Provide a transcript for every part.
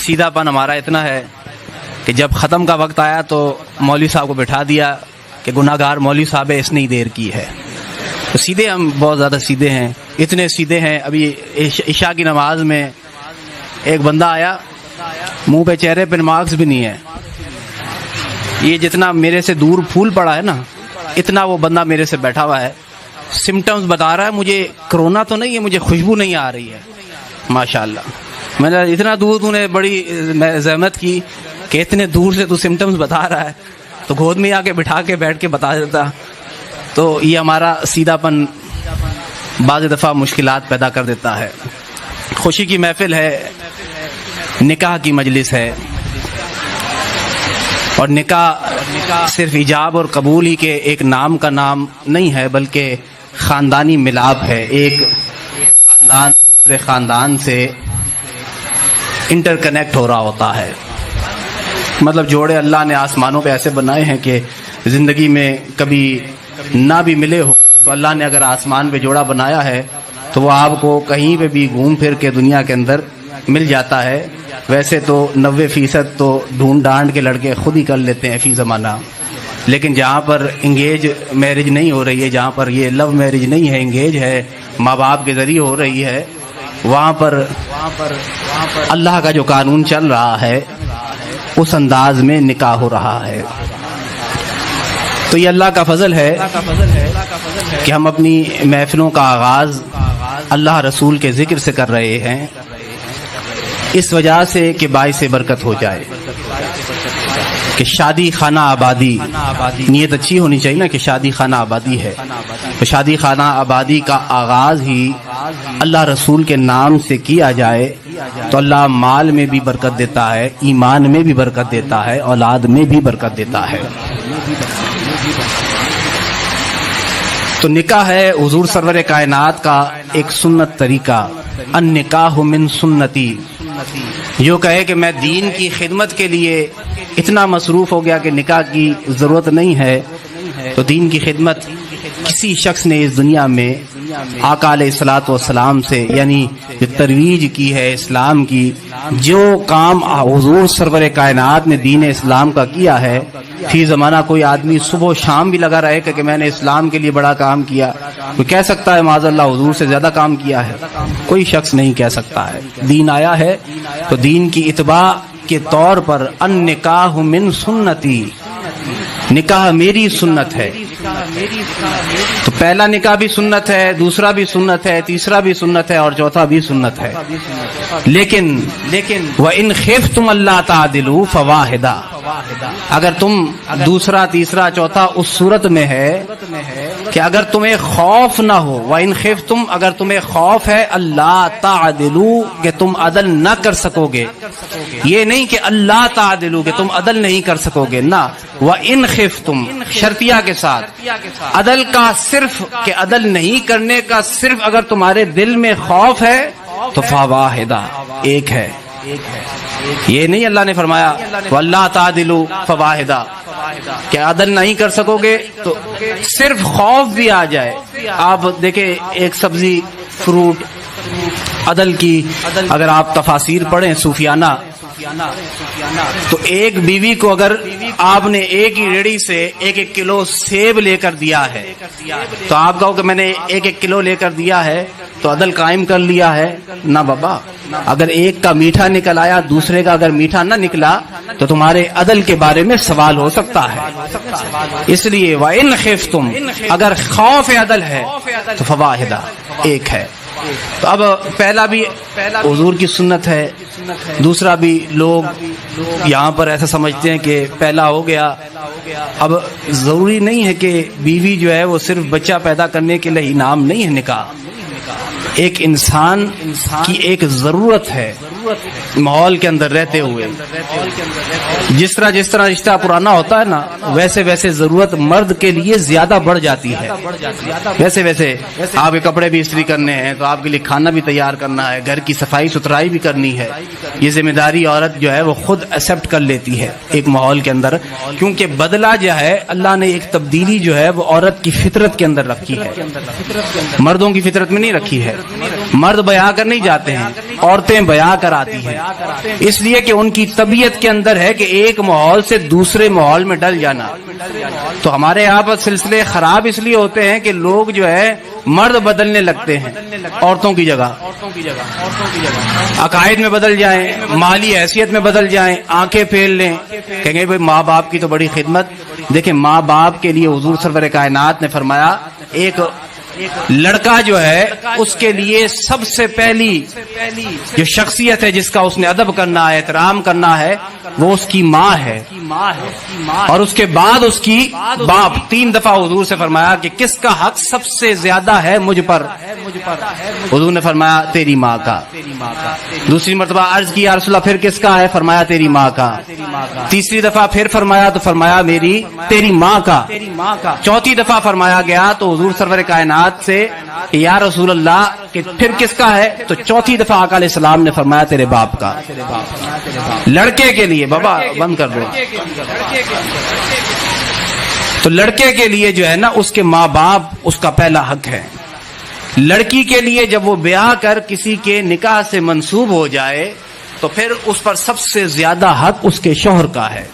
سیدھا پن ہمارا اتنا ہے کہ جب ختم کا وقت آیا تو مولوی صاحب کو بٹھا دیا کہ گناہ گار مولوی صاحب ہے، اس نے ہی دیر کی ہے. تو سیدھے ہم بہت زیادہ سیدھے ہیں، اتنے سیدھے ہیں. ابھی عشاء کی نماز میں ایک بندہ آیا، منہ پہ چہرے پہ مارکس بھی نہیں ہے. یہ جتنا میرے سے دور پھول پڑا ہے نا، اتنا وہ بندہ میرے سے بیٹھا ہوا ہے. سمٹمز بتا رہا ہے مجھے کرونا تو نہیں ہے، مجھے خوشبو نہیں آ رہی ہے. ماشاءاللہ. میں نے اتنا دور تو نے بڑی زحمت کی کہ اتنے دور سے تو سمٹمز بتا رہا ہے تو گود میں آ کے بٹھا کے بیٹھ کے بتا دیتا. تو یہ ہمارا سیدھا پن بعض دفعہ مشکلات پیدا کر دیتا ہے. خوشی کی محفل ہے، نکاح کی مجلس ہے، اور نکاح صرف ایجاب اور قبول ہی کے ایک نام کا نام نہیں ہے، بلکہ خاندانی ملاپ ہے. ایک خاندان دوسرے خاندان سے انٹر کنیکٹ ہو رہا ہوتا ہے. مطلب جوڑے اللہ نے آسمانوں پہ ایسے بنائے ہیں کہ زندگی میں کبھی نہ بھی ملے ہو تو اللہ نے اگر آسمان پہ جوڑا بنایا ہے تو وہ آپ کو کہیں پہ بھی گھوم پھر کے دنیا کے اندر مل جاتا ہے. ویسے تو 90% تو ڈھونڈ ڈانڈ کے لڑکے خود ہی کر لیتے ہیں فی زمانہ، لیکن جہاں پر انگیج میرج نہیں ہو رہی ہے، جہاں پر یہ لو میرج نہیں ہے، انگیج ہے، ماں باپ کے ذریعے ہو رہی ہے، وہاں پر اللہ کا جو قانون چل رہا ہے اس انداز میں نکاح ہو رہا ہے. تو یہ اللہ کا فضل ہے کہ ہم اپنی محفلوں کا آغاز اللہ رسول کے ذکر سے کر رہے ہیں، اس وجہ سے کہ باعث برکت ہو جائے، کہ شادی خانہ آبادی. نیت اچھی ہونی چاہیے نا کہ شادی خانہ آبادی ہے، تو شادی خانہ آبادی کا آغاز ہی اللہ رسول کے نام سے کیا جائے تو اللہ مال میں بھی برکت دیتا ہے، ایمان میں بھی برکت دیتا ہے، اولاد میں بھی برکت دیتا ہے. تو نکاح ہے حضور سرور کائنات کا ایک سنت طریقہ. النکاح من سنتی. جو کہے کہ میں دین کی خدمت کے لیے اتنا مصروف ہو گیا کہ نکاح کی ضرورت نہیں ہے، تو دین کی خدمت کسی شخص نے اس دنیا میں آقا علیہ الصلوۃ والسلام سے یعنی جو ترویج کی ہے اسلام کی، جو کام حضور سرور کائنات نے دین اسلام کا کیا ہے، فی زمانہ کوئی آدمی صبح و شام بھی لگا رہے کہ میں نے اسلام کے لیے بڑا کام کیا. کوئی کہہ سکتا ہے معاذ اللہ حضور سے زیادہ کام کیا ہے؟ کوئی شخص نہیں کہہ سکتا ہے. دین آیا ہے تو دین کی اتباع کے طور پر النکاح من سنتی، نکاح میری سنت ہے. تو پہلا نکاح بھی سنت ہے، دوسرا بھی سنت ہے، تیسرا بھی سنت ہے، اور چوتھا بھی سنت ہے. لیکن وَإِنْ خِفْتُمْ أَلَّا تَعْدِلُوا فَوَاحِدًا. اگر تم دوسرا تیسرا چوتھا اس صورت میں ہے کہ اگر تمہیں خوف نہ ہو، وَإِنْ خِفْتُمْ، اگر تمہیں خوف ہے، اللہ تعدلوا، کہ تم عدل نہ کر سکو گے. یہ نہیں کہ اللہ تعدلوا کہ تم عدل نہیں کر سکو گے، نہ. وَإِنْ خِفْتُمْ شرطیہ کے ساتھ، عدل کا صرف کہ عدل نہیں کرنے کا صرف اگر تمہارے دل میں خوف ہے تو فواحدہ، ایک ہے. یہ نہیں اللہ نے فرمایا وَاللَّهَ تَعْدِلُوا فَوَاحِدًا کہ عدل نہیں کر سکو گے تو صرف خوف بھی آ جائے. آپ دیکھیں ایک سبزی فروٹ عدل کی اگر آپ تفاسیر پڑھیں صوفیانہ، تو ایک بیوی کو اگر آپ نے ایک ہی ریڑھی سے 1-1 کلو سیب لے کر دیا ہے تو آپ کہو کہ میں نے 1-1 کلو لے کر دیا ہے تو عدل قائم کر لیا ہے؟ نہ بابا. اگر ایک کا میٹھا نکل آیا دوسرے کا اگر میٹھا نہ نکلا تو تمہارے عدل کے بارے میں سوال ہو سکتا ہے. اس لیے وَإِنْ خِفْتُمْ اگر خوف عدل ہے تو فواحدہ، ایک ہے. تو اب پہلا بھی حضور کی سنت ہے، دوسرا بھی لوگ یہاں پر ایسا سمجھتے ہیں کہ پہلا ہو گیا. اب ضروری نہیں ہے کہ بیوی جو ہے وہ صرف بچہ پیدا کرنے کے لیے نام نہیں ہے نکاح. ایک انسان کی ایک ضرورت ہے ماحول کے اندر رہتے ہوئے. جس طرح رشتہ پرانا ہوتا ہے نا، ویسے ویسے ضرورت مرد کے لیے زیادہ بڑھ جاتی ہے. ویسے آپ کے کپڑے بھی استری کرنے ہیں تو آپ کے لیے کھانا بھی تیار کرنا ہے، گھر کی صفائی ستھرائی بھی کرنی ہے. یہ ذمہ داری عورت جو ہے وہ خود ایکسپٹ کر لیتی ہے ایک ماحول کے اندر، کیونکہ بدلہ جو ہے اللہ نے ایک تبدیلی جو ہے وہ عورت کی فطرت کے اندر رکھی ہے، مردوں کی فطرت میں نہیں رکھی ہے. مرد بیاہ کر نہیں جاتے ہیں، عورتیں بیاہ کر آتی ہیں، اس لیے کہ ان کی طبیعت کے اندر ہے کہ ایک ماحول سے دوسرے ماحول میں ڈل جانا۔ تو ہمارے یہاں پر سلسلے خراب اس لیے ہوتے ہیں کہ لوگ جو ہے مرد بدلنے لگتے ہیں عورتوں کی جگہ، عقائد میں بدل جائیں، مالی حیثیت میں بدل جائیں، آنکھیں پھیل لیں، کہیں گے بھئی ماں باپ کی تو بڑی خدمت۔ دیکھیں ماں باپ کے لیے حضور سرور کائنات نے فرمایا ایک لڑکا جو ہے اس کے لیے سب سے پہلی جو شخصیت ہے جس کا اس نے ادب کرنا ہے، احترام کرنا ہے، وہ اس کی ماں ہے، اور اس کے بعد اس کی باپ۔ 3 دفعہ حضور سے فرمایا کہ کس کا حق سب سے زیادہ ہے مجھ پر؟ حضور نے فرمایا تیری ماں کا۔ دوسری مرتبہ عرض کی یا رسول اللہ پھر کس کا ہے؟ فرمایا تیری ماں کا۔ تیسری دفعہ پھر فرمایا تو فرمایا تیری ماں کا۔ چوتھی دفعہ فرمایا گیا تو حضور سرور کائنات سے یا رسول اللہ کہ پھر کس کا ہے؟ تو چوتھی دفعہ آقا علیہ السلام نے فرمایا تیرے باپ کا۔ لڑکے کے لیے، بابا بند کر دو، تو لڑکے کے لیے جو ہے نا اس کے ماں باپ اس کا پہلا حق ہے۔ لڑکی کے لیے جب وہ بیاہ کر کسی کے نکاح سے منسوب ہو جائے تو پھر اس پر سب سے زیادہ حق اس کے شوہر کا ہے۔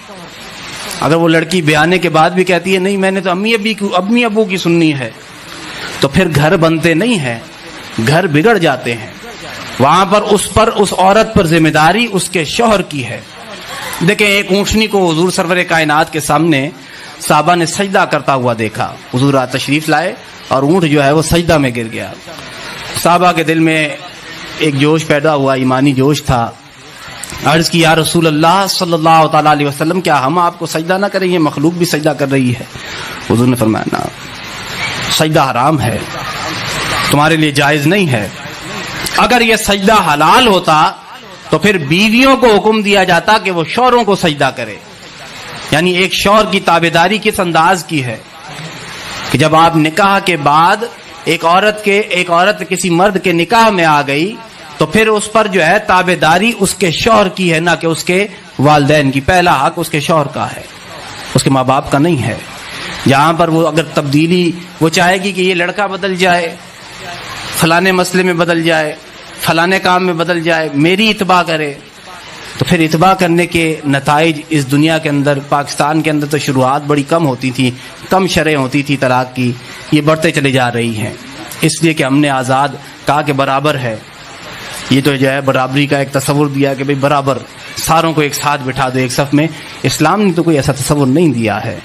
اگر وہ لڑکی بیانے کے بعد بھی کہتی ہے نہیں میں نے تو امی ابو کی سننی ہے، تو پھر گھر بنتے نہیں ہیں، گھر بگڑ جاتے ہیں۔ وہاں پر اس عورت پر ذمہ داری اس کے شوہر کی ہے۔ دیکھیں ایک اونٹنی کو حضور سرور کائنات کے سامنے صحابہ نے سجدہ کرتا ہوا دیکھا، حضور تشریف لائے اور اونٹ جو ہے وہ سجدہ میں گر گیا۔ صحابہ کے دل میں ایک جوش پیدا ہوا، ایمانی جوش تھا۔ عرض کی یا رسول اللہ صلی اللہ تعالی علیہ وسلم کیا ہم آپ کو سجدہ نہ کریں؟ یہ مخلوق بھی سجدہ کر رہی ہے۔ حضور نے فرمایا نہ، سجدہ حرام ہے، تمہارے لیے جائز نہیں ہے۔ اگر یہ سجدہ حلال ہوتا تو پھر بیویوں کو حکم دیا جاتا کہ وہ شوہروں کو سجدہ کرے۔ یعنی ایک شوہر کی تابعداری کس انداز کی ہے کہ جب آپ نکاح کے بعد ایک عورت کسی مرد کے نکاح میں آ گئی تو پھر اس پر جو ہے تابعداری اس کے شوہر کی ہے، نہ کہ اس کے والدین کی۔ پہلا حق اس کے شوہر کا ہے، اس کے ماں باپ کا نہیں ہے۔ جہاں پر وہ اگر تبدیلی وہ چاہے گی کہ یہ لڑکا بدل جائے، فلانے مسئلے میں بدل جائے، فلانے کام میں بدل جائے، میری اتباع کرے، تو پھر اتباع کرنے کے نتائج اس دنیا کے اندر، پاکستان کے اندر تو شروعات بڑی کم ہوتی تھی، کم شرح ہوتی تھی طلاق کی، یہ بڑھتے چلے جا رہی ہیں۔ اس لیے کہ ہم نے آزاد کہا کہ برابر ہے، یہ تو جو ہے برابری کا ایک تصور دیا کہ بھئی برابر ساروں کو ایک ساتھ بٹھا دو ایک صف میں۔ اسلام نے تو کوئی ایسا تصور نہیں دیا ہے۔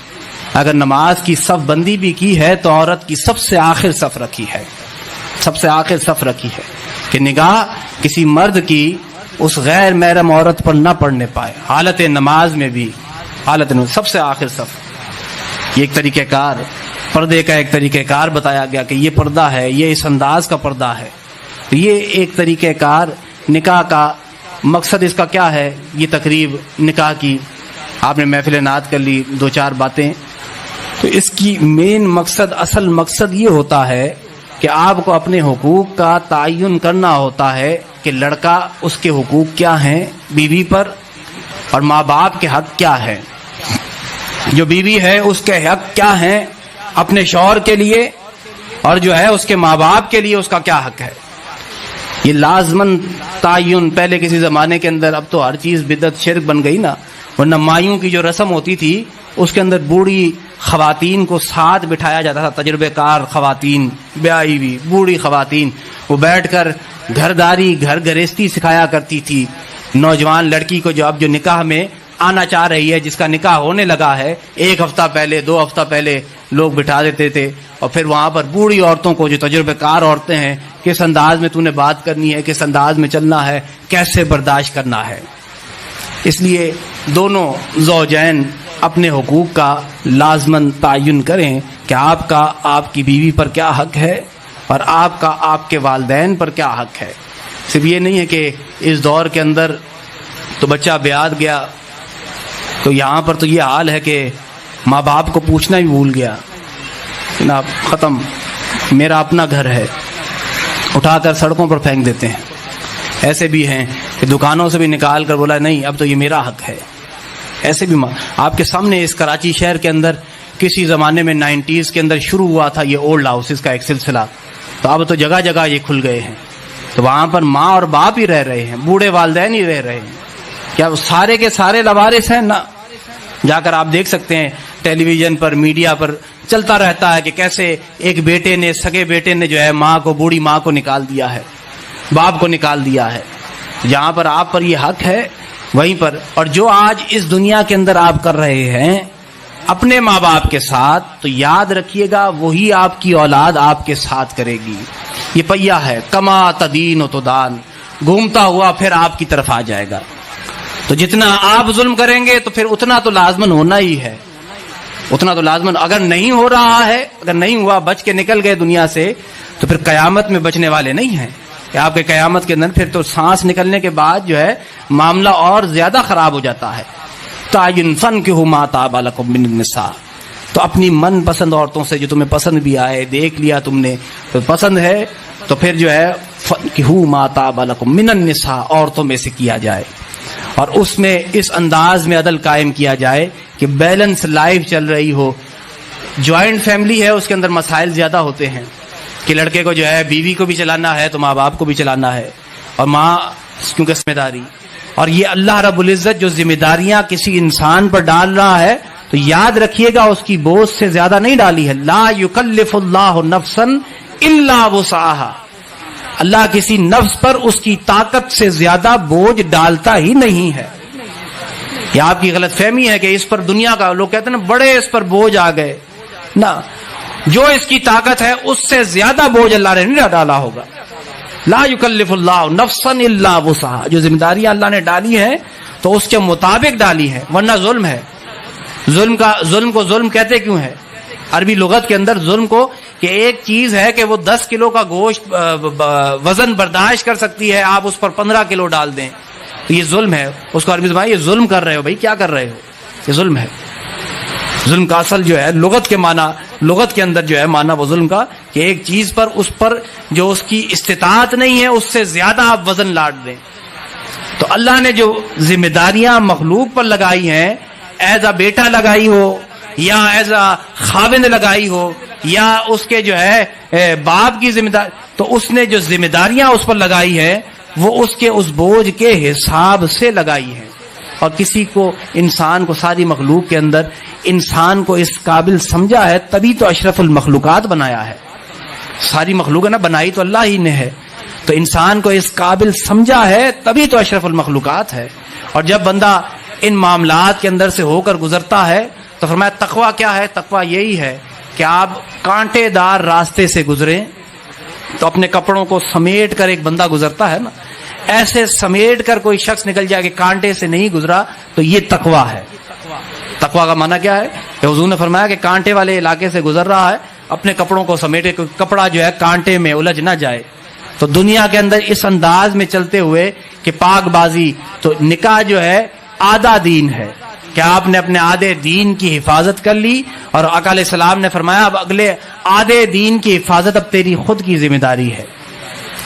اگر نماز کی صف بندی بھی کی ہے تو عورت کی سب سے آخر صف رکھی ہے، سب سے آخر صف رکھی ہے کہ نگاہ کسی مرد کی اس غیر محرم عورت پر نہ پڑنے پائے، حالت نماز میں بھی، سب سے آخر صف۔ یہ ایک طریقہ کار، پردے کا ایک طریقہ کار بتایا گیا کہ یہ پردہ ہے، یہ اس انداز کا پردہ ہے۔ یہ ایک طریقہ کار نکاح کا مقصد اس کا کیا ہے؟ یہ تقریب نکاح کی آپ نے محفل نعت کر لی، 2-4 باتیں، تو اس کی مین مقصد، اصل مقصد یہ ہوتا ہے کہ آپ کو اپنے حقوق کا تعین کرنا ہوتا ہے کہ لڑکا اس کے حقوق کیا ہیں بیوی پر اور ماں باپ کے حق کیا ہے، جو بیوی ہے اس کے حق کیا ہیں اپنے شوہر کے لیے، اور جو ہے اس کے ماں باپ کے لیے اس کا کیا حق ہے۔ یہ لازمن تعین پہلے کسی زمانے کے اندر، اب تو ہر چیز بدعت شرک بن گئی نا، ورنہ مایوں کی جو رسم ہوتی تھی اس کے اندر بوڑھی خواتین کو ساتھ بٹھایا جاتا تھا، تجربے کار خواتین، بیاہی ہوئی بوڑھی خواتین، وہ بیٹھ کر گھرداری گھر گریستی سکھایا کرتی تھی نوجوان لڑکی کو، جو نکاح میں آنا چاہ رہی ہے، جس کا نکاح ہونے لگا ہے، 1 ہفتہ پہلے 2 ہفتہ پہلے لوگ بٹھا دیتے تھے، اور پھر وہاں پر بوڑھی عورتوں کو جو تجربے کار عورتیں ہیں، کس انداز میں تو نے بات کرنی ہے، کس انداز میں چلنا ہے، کیسے برداشت کرنا ہے۔ اس لیے دونوں زوجین اپنے حقوق کا لازماً تعین کریں کہ آپ کا آپ کی بیوی پر کیا حق ہے اور آپ کا آپ کے والدین پر کیا حق ہے۔ صرف یہ نہیں ہے کہ اس دور کے اندر تو بچہ بیعت گیا تو یہاں پر تو یہ حال ہے کہ ماں باپ کو پوچھنا بھی بھول گیا، جناب ختم، میرا اپنا گھر ہے، اٹھا کر سڑکوں پر پھینک دیتے ہیں۔ ایسے بھی ہیں کہ دکانوں سے بھی نکال کر بولا نہیں اب تو یہ میرا حق ہے۔ ایسے بھی آپ کے سامنے اس کراچی شہر کے اندر کسی زمانے میں 90s کے اندر شروع ہوا تھا یہ اولڈ ہاؤسز کا ایک سلسلہ، تو اب تو جگہ جگہ یہ کھل گئے ہیں۔ تو وہاں پر ماں اور باپ ہی رہ رہے ہیں، بوڑھے والدین ہی رہ رہے ہیں، کیا وہ سارے کے سارے لوارث ہیں؟ نہ. جا کر آپ دیکھ سکتے ہیں ٹیلی ویژن پر، میڈیا پر چلتا رہتا ہے کہ کیسے ایک بیٹے نے، سگے بیٹے نے جو ہے ماں کو، بوڑھی ماں کو نکال دیا ہے، باپ کو نکال دیا ہے. جہاں پر آپ پر یہ حق ہے وہیں پر. اور جو آج اس دنیا کے اندر آپ کر رہے ہیں اپنے ماں باپ کے ساتھ، تو یاد رکھیے گا وہی آپ کی اولاد آپ کے ساتھ کرے گی. یہ پہیا ہے، کما تدین و تدان، گھومتا ہوا پھر آپ کی طرف آ جائے گا. تو جتنا آپ ظلم کریں گے تو پھر اتنا تو لازمن ہونا ہی ہے، اتنا تو لازمن. اگر نہیں ہو رہا ہے، اگر نہیں ہوا، بچ کے نکل گئے دنیا سے، تو پھر قیامت میں بچنے والے نہیں ہیں. کہ آپ کے قیامت کے اندر پھر تو سانس نکلنے کے بعد جو ہے معاملہ اور زیادہ خراب ہو جاتا ہے. تعین فن کہ ما طاب لکم من النساء، تو اپنی من پسند عورتوں سے جو تمہیں پسند بھی آئے، دیکھ لیا تم نے تو پسند ہے، تو پھر جو ہے فنکحوا ما طاب لکم من النساء، عورتوں میں سے کیا جائے. اور اس میں اس انداز میں عدل قائم کیا جائے کہ بیلنس لائف چل رہی ہو. جوائنٹ فیملی ہے، اس کے اندر مسائل زیادہ ہوتے ہیں کہ لڑکے کو جو ہے بیوی کو بھی چلانا ہے تو ماں باپ کو بھی چلانا ہے، اور ماں کیونکہ ذمہ داری. اور یہ اللہ رب العزت جو ذمہ داریاں کسی انسان پر ڈال رہا ہے تو یاد رکھیے گا اس کی بوجھ سے زیادہ نہیں ڈالی ہے. لا یکلف اللہ نفسا الا وسعها، اللہ کسی نفس پر اس کی طاقت سے زیادہ بوجھ ڈالتا ہی نہیں ہے. یہ آپ کی غلط فہمی ہے کہ اس پر دنیا کا، لوگ کہتے ہیں نا بڑے اس پر بوجھ آ گئے. نہ، جو اس کی طاقت ہے اس سے زیادہ بوجھ اللہ نے نہیں ڈالا ہوگا. لا یکلف اللہ نفسا الا وسعها، جو ذمہ داریاں اللہ نے ڈالی ہیں تو اس کے مطابق ڈالی ہے، ورنہ ظلم ہے. ظلم کو ظلم کہتے کیوں ہے؟ عربی لغت کے اندر ظلم کو کہ ایک چیز ہے کہ وہ 10 کلو کا گوشت وزن برداشت کر سکتی ہے، آپ اس پر 15 کلو ڈال دیں تو یہ ظلم ہے. اس کو عربی زبان یہ ظلم کر رہے ہو. بھائی کیا کر رہے ہو؟ یہ ظلم ہے. ظلم کا اصل جو ہے لغت کے معنی، لغت کے اندر جو ہے معنی وہ ظلم کا کہ ایک چیز پر، اس پر جو اس کی استطاعت نہیں ہے اس سے زیادہ آپ وزن لاٹ دیں. تو اللہ نے جو ذمہ داریاں مخلوق پر لگائی ہیں، ایز اے بیٹا لگائی ہو یا ایز اے خاوند لگائی ہو یا اس کے جو ہے باپ کی ذمہ داری، تو اس نے جو ذمہ داریاں اس پر لگائی ہے وہ اس کے اس بوجھ کے حساب سے لگائی ہے. اور کسی کو، انسان کو، ساری مخلوق کے اندر انسان کو اس قابل سمجھا ہے تبھی تو اشرف المخلوقات بنایا ہے. ساری مخلوق ہے نا، بنائی تو اللہ ہی نے ہے، تو انسان کو اس قابل سمجھا ہے تبھی تو اشرف المخلوقات ہے. اور جب بندہ ان معاملات کے اندر سے ہو کر گزرتا ہے تو فرمایا تقویٰ کیا ہے؟ تقویٰ یہی ہے کہ آپ کانٹے دار راستے سے گزریں تو اپنے کپڑوں کو سمیٹ کر ایک بندہ گزرتا ہے نا، ایسے سمیٹ کر کوئی شخص نکل جائے کہ کانٹے سے نہیں گزرا، تو یہ تقویٰ ہے. تقویٰ کا معنی کیا ہے کہ حضور نے فرمایا کہ کانٹے والے علاقے سے گزر رہا ہے، اپنے کپڑوں کو سمیٹے، کپڑا جو ہے کانٹے میں الجھ نہ جائے. تو دنیا کے اندر اس انداز میں چلتے ہوئے کہ پاک بازی، تو نکاح جو ہے آدھا دین ہے کہ آپ نے اپنے آدھے دین کی حفاظت کر لی، اور آقا علیہ السلام نے فرمایا اب اگلے آدھے دین کی حفاظت اب تیری خود کی ذمہ داری ہے.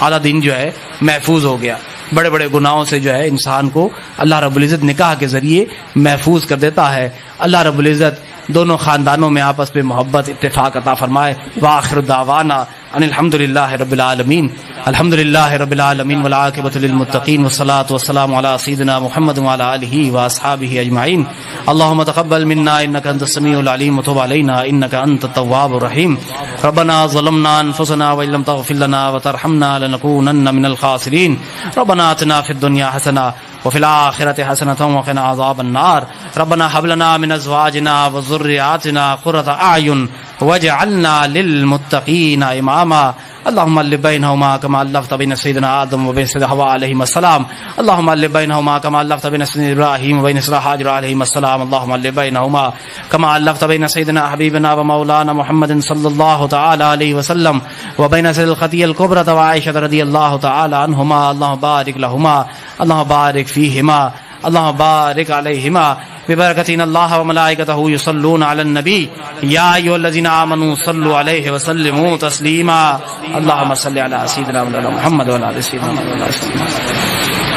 آدھا دین جو ہے محفوظ ہو گیا. بڑے بڑے گناہوں سے جو ہے انسان کو اللہ رب العزت نکاح کے ذریعے محفوظ کر دیتا ہے. اللہ رب العزت دونوں خاندانوں میں آپس میں محبت، اتفاق عطا فرمائے. وآخر دعوانا ان الحمد للہ رب العالمین. الحمد للہ رب العالمین والعاقبۃ للمتقین والصلاۃ والسلام علی سیدنا محمد وعلی آلہ واصحابہ اجمعین. اللهم تقبل منا انك انت السميع العليم وتب علينا انك انت التواب الرحيم. ربنا ظلمنا انفسنا وان لم تغفر لنا وترحمنا لنكونن من الخاسرين. ربنا آتنا في الدنيا حسنة وفي الآخرة حسنة وقنا عذاب النار. ربنا هب لنا من أزواجنا وذرياتنا قرة أعين واجعلنا للمتقين إماما. اللهم الف بينهما كما الفت بين سيدنا آدم وبين سيدنا حواء عليهما السلام. اللهم الف بينهما كما الفت بين سيدنا إبراهيم وبين سيدنا هاجر عليهما السلام. اللهم الف بينهما كما الفت بين سيدنا حبيبنا ومولانا محمد صلى الله تعالى عليه وسلم وبين سيد الخطية الكبرى وعائشة رضي الله تعالى عنهما. اللهم بارك لهما، اللهم بارك فيهما، اللهم بارك عليهما ببركة إن الله وملائكته يصلون على النبي يا أيها الذين آمنوا صلوا عليه وسلموا تسليما. اللهم صل على سيدنا محمد وعلى آل سيدنا محمد.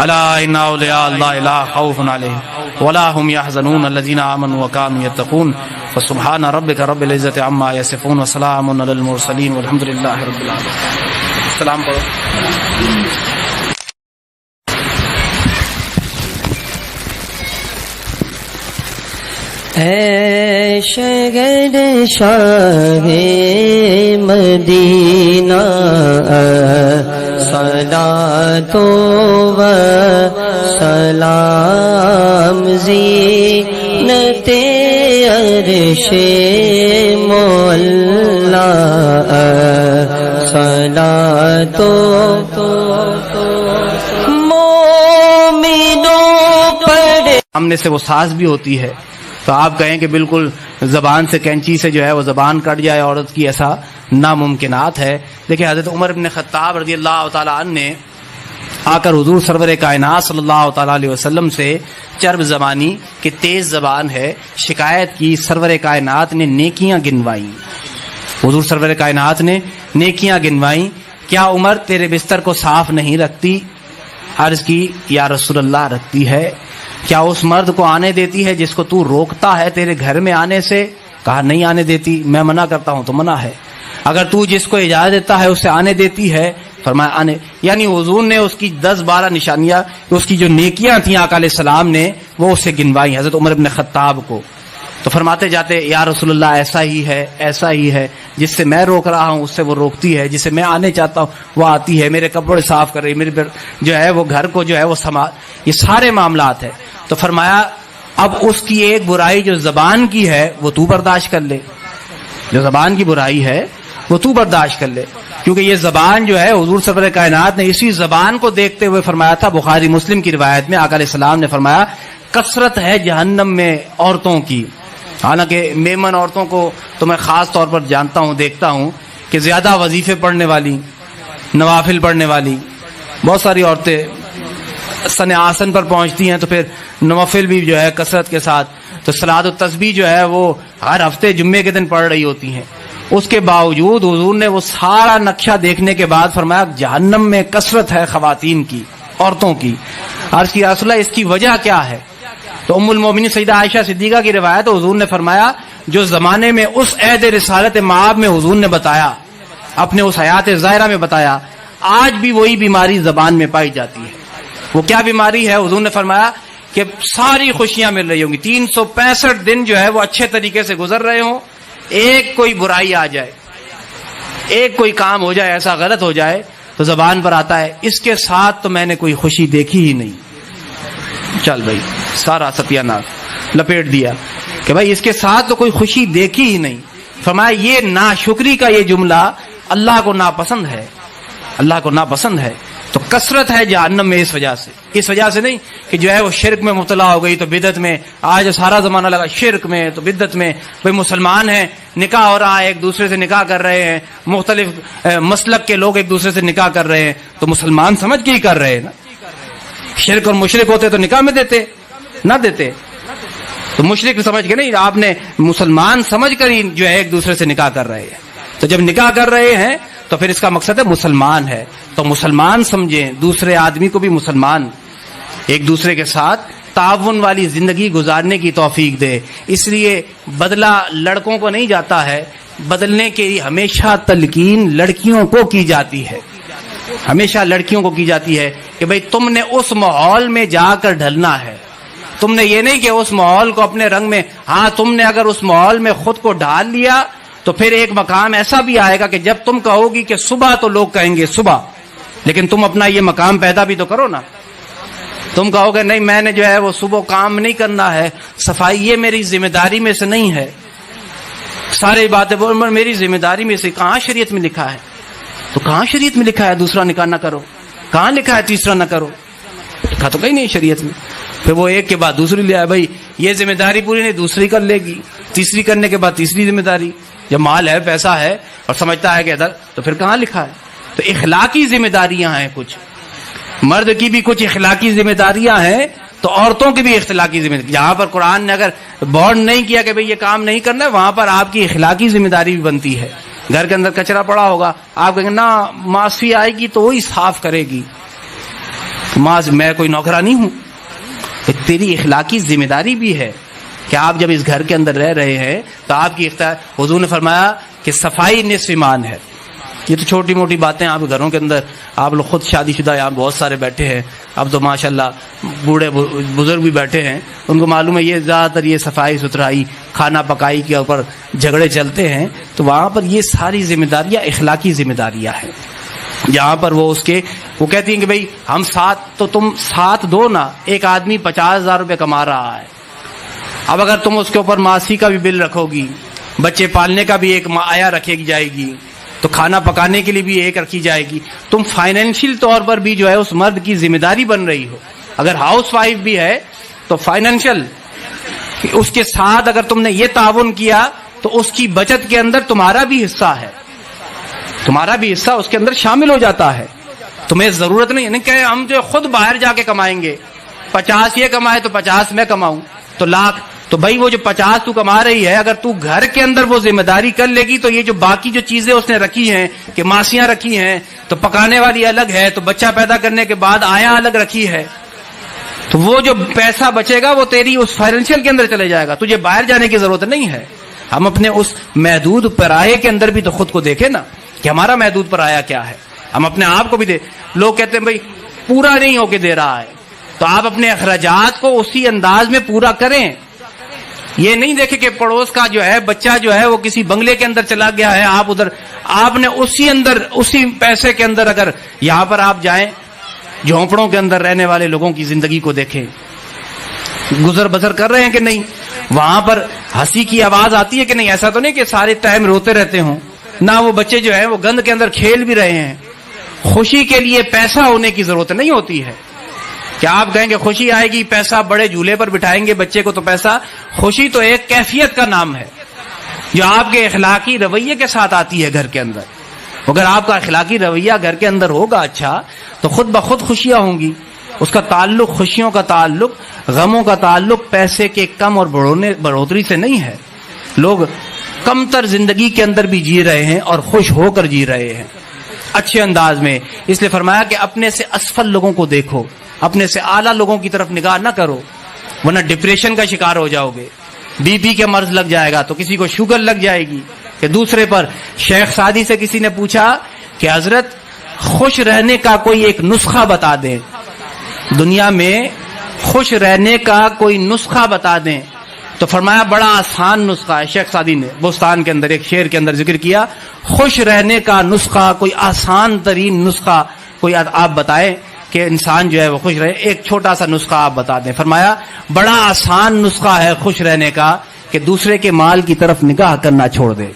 ألا إن أولياء الله لا خوف عليهم ولا هم يحزنون الذين آمنوا وكانوا يتقون. فسبحان ربك رب العزة عما يصفون وسلام على المرسلين والحمد لله رب العالمين. السلام علیکم. اے شہر شاہ مدینہ صلاۃ و سلام زینت عرش مولا صلاۃ مومنوں پر ہم نے سے وہ ساز بھی ہوتی ہے، تو آپ کہیں کہ بالکل زبان سے کینچی سے جو ہے وہ زبان کٹ جائے عورت کی، ایسا ناممکنات ہے۔ دیکھیں حضرت عمر بن خطاب رضی اللہ تعالیٰ عنہ نے آ کر حضور سرور کائنات صلی اللہ تعالیٰ علیہ وسلم سے چرب زبانی کہ تیز زبان ہے شکایت کی۔ سرور کائنات نے نیکیاں گنوائیں، حضور سرور کائنات نے نیکیاں گنوائیں، کیا عمر تیرے بستر کو صاف نہیں رکھتی؟ عرض کی یا رسول اللہ رکھتی ہے۔ کیا اس مرد کو آنے دیتی ہے جس کو تو روکتا ہے تیرے گھر میں آنے سے؟ کہا نہیں آنے دیتی، میں منع کرتا ہوں تو منع ہے۔ اگر تو جس کو اجازت دیتا ہے اسے آنے دیتی ہے؟ فرمایا آنے، یعنی حضور نے اس کی 10-12 نشانیاں، اس کی جو نیکیاں تھیں آقا علیہ السلام نے وہ اسے گنوائی حضرت عمر بن خطاب کو۔ تو فرماتے جاتے یا رسول اللہ ایسا ہی ہے، ایسا ہی ہے، جس سے میں روک رہا ہوں اس سے وہ روکتی ہے، جسے میں آنے چاہتا ہوں وہ آتی ہے، میرے کپڑے صاف کر رہی، میرے جو ہے وہ گھر کو جو ہے وہ سنبھال، یہ سارے معاملات ہیں۔ تو فرمایا اب اس کی ایک برائی جو زبان کی ہے وہ تو برداشت کر لے، جو زبان کی برائی ہے وہ تو برداشت کر لے، کیونکہ یہ زبان جو ہے حضور سرور کائنات نے اسی زبان کو دیکھتے ہوئے فرمایا تھا۔ بخاری مسلم کی روایت میں آقا علیہ السلام نے فرمایا کثرت ہے جہنم میں عورتوں کی۔ حالانکہ میمن عورتوں کو تو میں خاص طور پر جانتا ہوں، دیکھتا ہوں کہ زیادہ وظیفے پڑھنے والی، نوافل پڑھنے والی بہت ساری عورتیں سن آسن پر پہنچتی ہیں تو پھر نوافل بھی جو ہے کثرت کے ساتھ، تو صلاۃ و تسبیح جو ہے وہ ہر ہفتے جمعے کے دن پڑھ رہی ہوتی ہیں۔ اس کے باوجود حضور نے وہ سارا نقشہ دیکھنے کے بعد فرمایا جہنم میں کثرت ہے خواتین کی، عورتوں کی۔ عرض کی رسول اللہ اس کی وجہ کیا ہے؟ تو ام المومنین سیدہ عائشہ صدیقہ کی روایت، حضور نے فرمایا جو زمانے میں اس عہد رسالت مآب میں حضور نے بتایا، اپنے اس حیات ظاہرہ میں بتایا، آج بھی وہی بیماری زبان میں پائی جاتی ہے۔ وہ کیا بیماری ہے؟ حضور نے فرمایا کہ ساری خوشیاں مل رہی ہوں گی، 365 دن جو ہے وہ اچھے طریقے سے گزر رہے ہوں، ایک کوئی برائی آ جائے، ایک کوئی کام ہو جائے ایسا غلط ہو جائے تو زبان پر آتا ہے اس کے ساتھ تو میں نے کوئی خوشی دیکھی ہی نہیں۔ چل بھائی سارا ستیہ ناش لپیٹ دیا کہ بھائی اس کے ساتھ تو کوئی خوشی دیکھی ہی نہیں۔ فرمایا یہ ناشکری کا یہ جملہ اللہ کو ناپسند ہے، اللہ کو ناپسند ہے۔ تو کثرت ہے جہنم میں اس وجہ سے، اس وجہ سے نہیں کہ جو ہے وہ شرک میں مبتلا ہو گئی تو بدعت میں، آج سارا زمانہ لگا شرک میں تو بدعت میں۔ بھائی مسلمان ہیں، نکاح ہو رہا ہے، ایک دوسرے سے نکاح کر رہے ہیں، مختلف مسلک کے لوگ ایک دوسرے سے نکاح کر رہے ہیں، تو مسلمان سمجھ کے ہی کر رہے ہیں نا۔ شرک اور مشرک ہوتے تو نکاح میں دیتے نہ دیتے، تو مشرک سمجھ کے نہیں، آپ نے مسلمان سمجھ کر ہی جو ہے ایک دوسرے سے نکاح کر رہے ہیں۔ تو جب نکاح کر رہے ہیں تو پھر اس کا مقصد ہے مسلمان ہے، تو مسلمان سمجھیں، دوسرے آدمی کو بھی مسلمان ایک دوسرے کے ساتھ تعاون والی زندگی گزارنے کی توفیق دے۔ اس لیے بدلہ لڑکوں کو نہیں جاتا ہے، بدلنے کی ہمیشہ تلقین لڑکیوں کو کی جاتی ہے، ہمیشہ لڑکیوں کو کی جاتی ہے کہ بھئی تم نے اس ماحول میں جا کر ڈھلنا ہے، تم نے یہ نہیں کہ اس ماحول کو اپنے رنگ میں، ہاں تم نے اگر اس ماحول میں خود کو ڈال لیا تو پھر ایک مقام ایسا بھی آئے گا کہ جب تم کہو گی کہ صبح تو لوگ کہیں گے صبح، لیکن تم اپنا یہ مقام پیدا بھی تو کرو نا۔ تم کہو گے نہیں میں نے جو ہے وہ صبح کام نہیں کرنا ہے، صفائی یہ میری ذمہ داری میں سے نہیں ہے، سارے باتیں میری ذمہ داری میں سے، کہاں شریعت میں لکھا ہے؟ تو کہاں شریعت میں لکھا ہے دوسرا نکاح نہ کرو؟ کہاں لکھا ہے تیسرا نہ کرو؟ لکھا تو کہیں نہیں شریعت میں۔ پھر وہ ایک کے بعد دوسری لے آئے، بھائی یہ ذمہ داری پوری نہیں دوسری کر لے گی، تیسری کرنے کے بعد تیسری ذمہ داری، جب مال ہے پیسہ ہے اور سمجھتا ہے کہ ادھر، تو پھر کہاں لکھا ہے؟ تو اخلاقی ذمہ داریاں ہیں، کچھ مرد کی بھی کچھ اخلاقی ذمہ داریاں ہیں تو عورتوں کی بھی اخلاقی ذمہ داری۔ جہاں پر قرآن نے اگر بورن نہیں کیا کہ بھئی یہ کام نہیں کرنا ہے، وہاں پر آپ کی اخلاقی ذمہ داری بھی بنتی ہے۔ گھر کے اندر کچرا پڑا ہوگا، آپ کہیں گے نا معافی آئے گی تو وہی صاف کرے گی، میں کوئی نوکرانی ہوں؟ تیری اخلاقی ذمہ داری بھی ہے کہ آپ جب اس گھر کے اندر رہ رہے ہیں تو آپ کی حضور نے فرمایا کہ صفائی نصف ایمان ہے، یہ تو چھوٹی موٹی باتیں آپ گھروں کے اندر، آپ لوگ خود شادی شدہ یہاں بہت سارے بیٹھے ہیں، اب تو ماشاءاللہ بوڑھے بزرگ بھی بیٹھے ہیں، ان کو معلوم ہے یہ زیادہ تر یہ صفائی ستھرائی کھانا پکائی کے اوپر جھگڑے چلتے ہیں، تو وہاں پر یہ ساری ذمہ داریاں اخلاقی ذمہ داریاں ہیں، جہاں پر وہ کہتی ہیں کہ بھئی ہم ساتھ، تو تم ساتھ دو نا، ایک آدمی 50,000 روپے کما رہا ہے، اب اگر تم اس کے اوپر معاشی کا بھی بل رکھو گی، بچے پالنے کا بھی ایک آیا رکھے جائے گی، تو کھانا پکانے کے لیے بھی ایک رکھی جائے گی، تم فائنینشیل طور پر بھی جو ہے اس مرد کی ذمہ داری بن رہی ہو، اگر ہاؤس وائف بھی ہے تو فائنینشیل اس کے ساتھ اگر تم نے یہ تعاون کیا تو اس کی بچت کے اندر تمہارا بھی حصہ ہے، تمہارا بھی حصہ اس کے اندر شامل ہو جاتا ہے، تمہیں ضرورت نہیں کہ ہم جو خود باہر جا کے کمائیں گے، 50 یہ کمائے تو 50 میں کماؤں تو لاکھ، تو بھائی وہ جو 50 تو کما رہی ہے، اگر تو گھر کے اندر وہ ذمہ داری کر لے گی تو یہ جو باقی جو چیزیں اس نے رکھی ہیں کہ ماسیاں رکھی ہیں تو پکانے والی الگ ہے، تو بچہ پیدا کرنے کے بعد آیا الگ رکھی ہے، تو وہ جو پیسہ بچے گا وہ تیری اس فائنینشیل کے اندر چلے جائے گا، تجھے باہر جانے کی ضرورت نہیں ہے۔ ہم اپنے اس محدود پرایے کے اندر بھی تو خود کو دیکھیں نا کہ ہمارا محدود پرایا کیا ہے، ہم اپنے آپ کو بھی دے، لوگ کہتے ہیں بھائی پورا نہیں ہو کے دے رہا ہے، تو آپ اپنے اخراجات کو اسی انداز میں پورا کریں، یہ نہیں دیکھیں کہ پڑوس کا جو ہے بچہ جو ہے وہ کسی بنگلے کے اندر چلا گیا ہے، آپ ادھر، آپ نے اسی پیسے کے اندر، اگر یہاں پر آپ جائیں جھونپڑوں کے اندر رہنے والے لوگوں کی زندگی کو دیکھیں، گزر بسر کر رہے ہیں کہ نہیں، وہاں پر ہنسی کی آواز آتی ہے کہ نہیں، ایسا تو نہیں کہ سارے ٹائم روتے رہتے ہوں، نہ وہ بچے جو ہیں وہ گند کے اندر کھیل بھی رہے ہیں، خوشی کے لیے پیسہ ہونے کی ضرورت نہیں ہوتی ہے، کیا آپ کہیں گے خوشی آئے گی پیسہ بڑے جھولے پر بٹھائیں گے بچے کو تو پیسہ، خوشی تو ایک کیفیت کا نام ہے جو آپ کے اخلاقی رویے کے ساتھ آتی ہے گھر کے اندر، اگر آپ کا اخلاقی رویہ گھر کے اندر ہوگا اچھا تو خود بخود خوشیاں ہوں گی، اس کا تعلق، خوشیوں کا تعلق، غموں کا تعلق پیسے کے کم اور بڑھوتری سے نہیں ہے، لوگ کم تر زندگی کے اندر بھی جی رہے ہیں اور خوش ہو کر جی رہے ہیں اچھے انداز میں، اس لیے فرمایا کہ اپنے سے اسفل لوگوں کو دیکھو، اپنے سے اعلیٰ لوگوں کی طرف نگاہ نہ کرو، ورنہ ڈپریشن کا شکار ہو جاؤ گے، بی پی کے مرض لگ جائے گا، تو کسی کو شوگر لگ جائے گی کہ دوسرے پر۔ شیخ سعدی سے کسی نے پوچھا کہ حضرت خوش رہنے کا کوئی ایک نسخہ بتا دیں، دنیا میں خوش رہنے کا کوئی نسخہ بتا دیں، تو فرمایا بڑا آسان نسخہ ہے، شیخ سعدی نے بستان کے اندر ایک شعر کے اندر ذکر کیا، خوش رہنے کا نسخہ، کوئی آسان ترین نسخہ کوئی آپ بتائیں کہ انسان جو ہے وہ خوش رہے، ایک چھوٹا سا نسخہ آپ بتا دیں، فرمایا بڑا آسان نسخہ ہے خوش رہنے کا کہ دوسرے کے مال کی طرف نگاہ کرنا چھوڑ دے،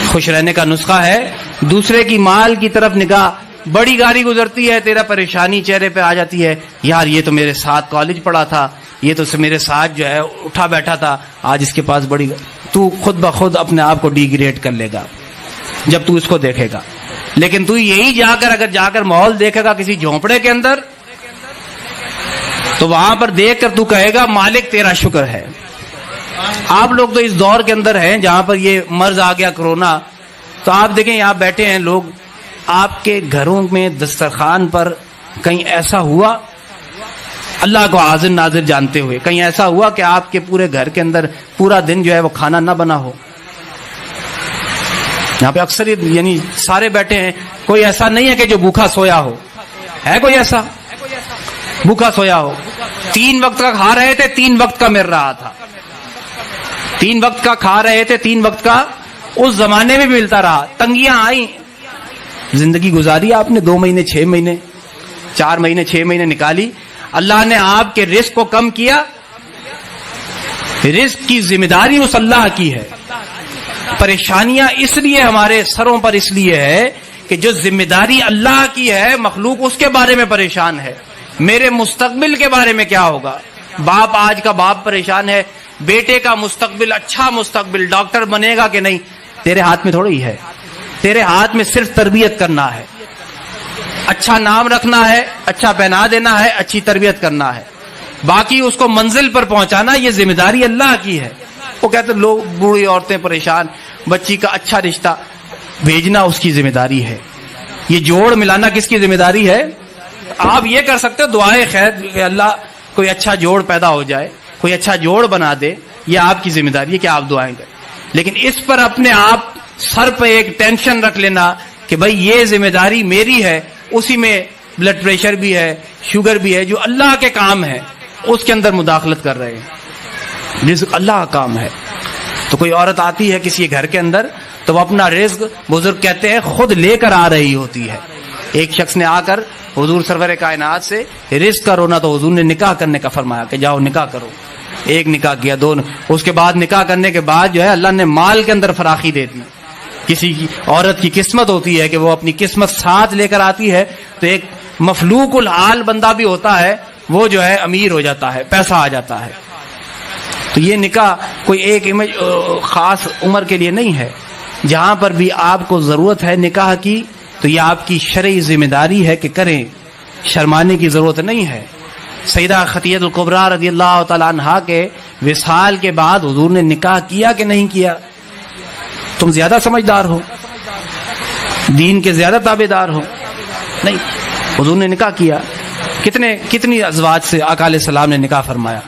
خوش رہنے کا نسخہ ہے دوسرے کی مال کی طرف نگاہ، بڑی گاڑی گزرتی ہے تیرا پریشانی چہرے پہ آ جاتی ہے، یار یہ تو میرے ساتھ کالج پڑھا تھا، یہ تو میرے ساتھ جو ہے اٹھا بیٹھا تھا، آج اس کے پاس بڑی، تو خود بخود اپنے آپ کو ڈی گریڈ کر لے گا جب تو اس کو دیکھے گا، لیکن تو یہی اگر جا کر ماحول دیکھے گا کسی جھونپڑے کے اندر تو وہاں پر دیکھ کر تو کہے گا مالک تیرا شکر ہے۔ آپ لوگ تو اس دور کے اندر ہیں جہاں پر یہ مرض آ گیا کرونا، تو آپ دیکھیں یہاں بیٹھے ہیں لوگ، آپ کے گھروں میں دسترخوان پر کہیں ایسا ہوا، اللہ کو حاضر ناظر جانتے ہوئے کہیں ایسا ہوا کہ آپ کے پورے گھر کے اندر پورا دن جو ہے وہ کھانا نہ بنا ہو؟ یہاں پہ اکثر یعنی سارے بیٹھے ہیں، کوئی ایسا نہیں ہے کہ جو بھوکا سویا ہو، ہے کوئی ایسا بھوکا سویا ہو؟ 3 وقت کا کھا رہے تھے، 3 وقت کا مل رہا تھا، 3 وقت کا کھا رہے تھے، 3 وقت کا اس زمانے میں بھی ملتا رہا، تنگیاں آئیں، زندگی گزاری آپ نے 2 مہینے 6 مہینے 4 مہینے 6 مہینے نکالی، اللہ نے آپ کے رزق کو کم کیا، رزق کی ذمہ داری اس اللہ کی ہے، پریشانیاں اس لیے ہمارے سروں پر اس لیے ہے کہ جو ذمہ داری اللہ کی ہے مخلوق اس کے بارے میں پریشان ہے، میرے مستقبل کے بارے میں کیا ہوگا، باپ آج کا باپ پریشان ہے، بیٹے کا مستقبل، اچھا مستقبل، ڈاکٹر بنے گا کہ نہیں، تیرے ہاتھ میں تھوڑی ہے، تیرے ہاتھ میں صرف تربیت کرنا ہے، اچھا نام رکھنا ہے، اچھا پہنا دینا ہے، اچھی تربیت کرنا ہے، باقی اس کو منزل پر پہنچانا یہ ذمہ داری اللہ کی ہے۔ وہ کہتے ہیں لوگ بوڑھی عورتیں پریشان، بچی کا اچھا رشتہ بھیجنا اس کی ذمہ داری ہے، یہ جوڑ ملانا کس کی ذمہ داری ہے؟ آپ یہ کر سکتے ہو دعائے خیر کہ اللہ کوئی اچھا جوڑ پیدا ہو جائے، کوئی اچھا جوڑ بنا دے، یہ آپ کی ذمہ داری ہے کہ آپ دعائیں کریں، لیکن اس پر اپنے آپ سر پہ ایک ٹینشن رکھ لینا کہ بھائی یہ ذمہ داری میری ہے، اسی میں بلڈ پریشر بھی ہے، شوگر بھی ہے، جو اللہ کے کام ہے اس کے اندر مداخلت کر رہے ہیں۔ رزق اللہ کا کام ہے۔ تو کوئی عورت آتی ہے کسی گھر کے اندر تو وہ اپنا رزق، بزرگ کہتے ہیں، خود لے کر آ رہی ہوتی ہے۔ ایک شخص نے آ کر حضور سرور کائنات سے رزق کا رونا، تو حضور نے نکاح کرنے کا فرمایا کہ جاؤ نکاح کرو۔ ایک نکاح کیا، دو، اس کے بعد نکاح کرنے کے بعد جو ہے اللہ نے مال کے اندر فراخی دے دی۔ کسی کی عورت کی قسمت ہوتی ہے کہ وہ اپنی قسمت ساتھ لے کر آتی ہے، تو ایک مفلوق الحال بندہ بھی ہوتا ہے، وہ جو ہے امیر ہو جاتا ہے، پیسہ آ جاتا ہے۔ تو یہ نکاح کوئی ایک خاص عمر کے لیے نہیں ہے۔ جہاں پر بھی آپ کو ضرورت ہے نکاح کی تو یہ آپ کی شرعی ذمہ داری ہے کہ کریں، شرمانے کی ضرورت نہیں ہے۔ سیدہ خدیجہ الکبریٰ رضی اللہ تعالیٰ عنہا کے وصال کے بعد حضور نے نکاح کیا کہ نہیں کیا؟ تم زیادہ سمجھدار ہو، دین کے زیادہ تابعدار ہو؟ نہیں، حضور نے نکاح کیا۔ کتنی ازواج سے آقا علیہ السلام نے نکاح فرمایا؟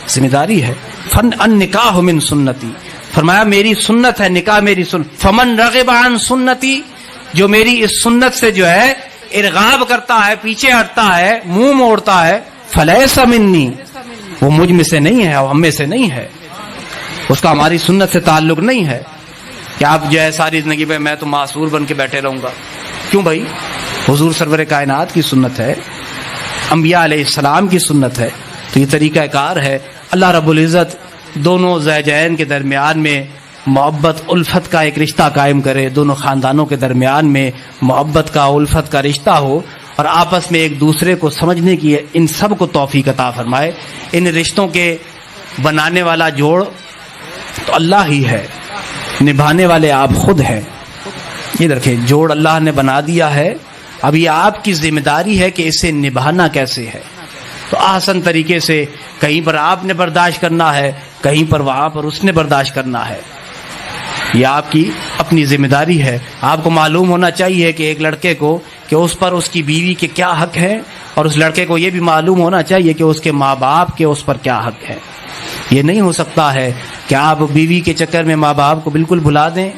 ذمہ داری ہے۔ فن ان نکاح من سنتی، فرمایا میری سنت ہے نکاح، میری سنت۔ فمن رغب عن سنتی، جو میری اس سنت سے جو ہے ارغاب کرتا ہے، پیچھے ہٹتا ہے، منہ موڑتا ہے، فلیس منی، وہ مجھ میں سے نہیں ہے، وہ ہم میں سے نہیں ہے، اس کا ہماری سنت سے تعلق نہیں ہے۔ کہ آپ جو ہے ساری زندگی پہ میں تو معصور بن کے بیٹھے رہوں گا، کیوں بھائی؟ حضور سرور کائنات کی سنت ہے، انبیاء علیہ السلام کی سنت ہے، تو یہ طریقہ کار ہے۔ اللہ رب العزت دونوں زوجین کے درمیان میں محبت الفت کا ایک رشتہ قائم کرے، دونوں خاندانوں کے درمیان میں محبت کا الفت کا رشتہ ہو، اور آپس میں ایک دوسرے کو سمجھنے کی ان سب کو توفیق عطا فرمائے۔ ان رشتوں کے بنانے والا جوڑ تو اللہ ہی ہے، نبھانے والے آپ خود ہیں۔ یہ دیکھیں، جوڑ اللہ نے بنا دیا ہے، اب یہ آپ کی ذمہ داری ہے کہ اسے نبھانا کیسے ہے۔ تو آسان طریقے سے کہیں پر آپ نے برداشت کرنا ہے، کہیں پر وہاں پر اس نے برداشت کرنا ہے۔ یہ آپ کی اپنی ذمہ داری ہے۔ آپ کو معلوم ہونا چاہیے کہ ایک لڑکے کو کہ اس پر اس کی بیوی کے کیا حق ہیں، اور اس لڑکے کو یہ بھی معلوم ہونا چاہیے کہ اس کے ماں باپ کے اس پر کیا حق ہے۔ یہ نہیں ہو سکتا ہے کہ آپ بیوی کے چکر میں ماں باپ کو بالکل بھلا دیں،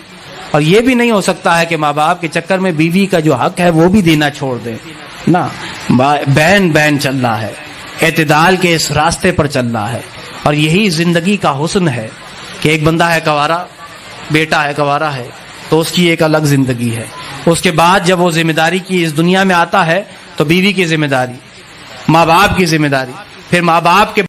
اور یہ بھی نہیں ہو سکتا ہے کہ ماں باپ کے چکر میں بیوی کا جو حق ہے وہ بھی دینا چھوڑ دیں۔ نا، بین چلنا ہے، اعتدال کے اس راستے پر چلنا ہے، اور یہی زندگی کا حسن ہے کہ ایک بندہ ہے کنوارا، بیٹا ہے کنوارا ہے، تو اس کی ایک الگ زندگی ہے۔ اس کے بعد جب وہ ذمہ داری کی اس دنیا میں آتا ہے تو بیوی کی ذمہ داری، ماں باپ کی ذمہ داری، پھر ماں باپ کے